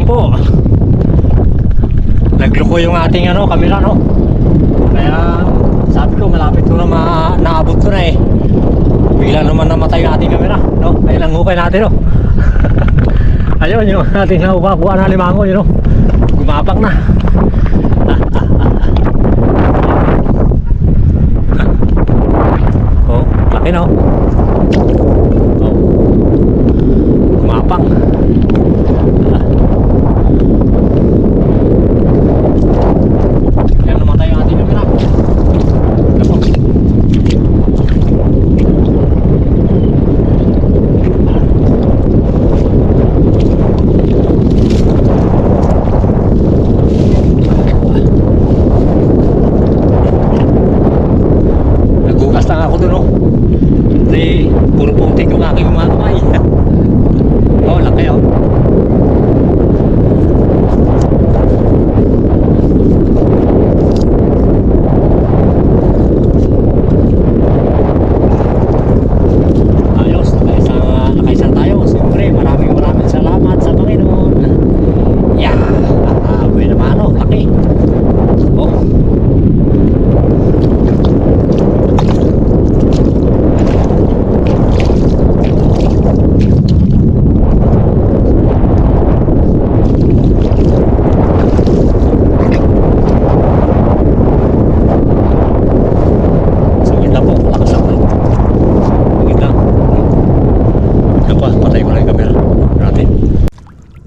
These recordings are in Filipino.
Ayun po. Nagluko yung ating camera, no. Kaya sabi ko malapit ko na naabot ko na eh. Bigla naman namatay yung ating camera, no. Ayun ang hukay natin, no. Ayun yung ating nakukuha na limango, yun, no. Gumapang na. Oh, laki, no. Oh. Gumapang.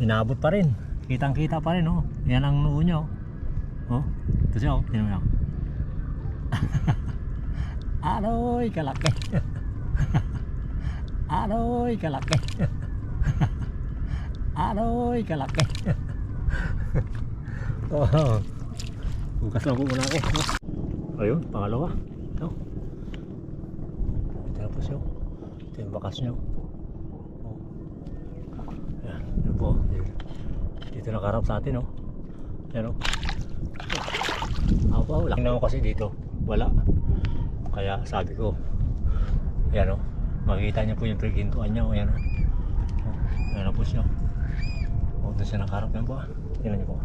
Inabot pa rin. Kitang-kita pa rin, oh. Yan ang noo niya, oh. Oh, ito siya, oh. Tingnan mo yan. Aroy, kalaki. Aroy, kalaki. Aroy, kalaki. Oh. Bukas lang po muna ako. Ayun, pangalawa. Ito. Ito na po siya. Ito yung bakas niya. Yan po, dito nakaharap sa atin, oh. Yan, oh. Apo, lang na ako kasi dito wala, kaya sabi ko yan, oh, makikita niyo po yung pregintuan niya, oh. Yan, oh. Yan na po siya, oh. Doon siya nakaharap. Yan po, tingnan niyo po, oh.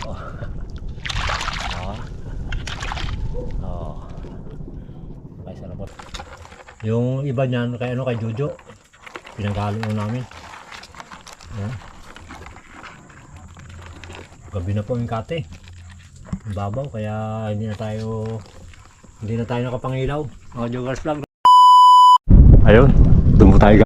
Oh. Oh. Oh. Okay, sana po. Yung iba niyan kay kay Jojo, pinagalo namin. Ayan. Gabi na po yung kate. Babaw, kaya hindi na tayo nakapangilaw. Mga joggers vlog. Ayun, doon po tayo.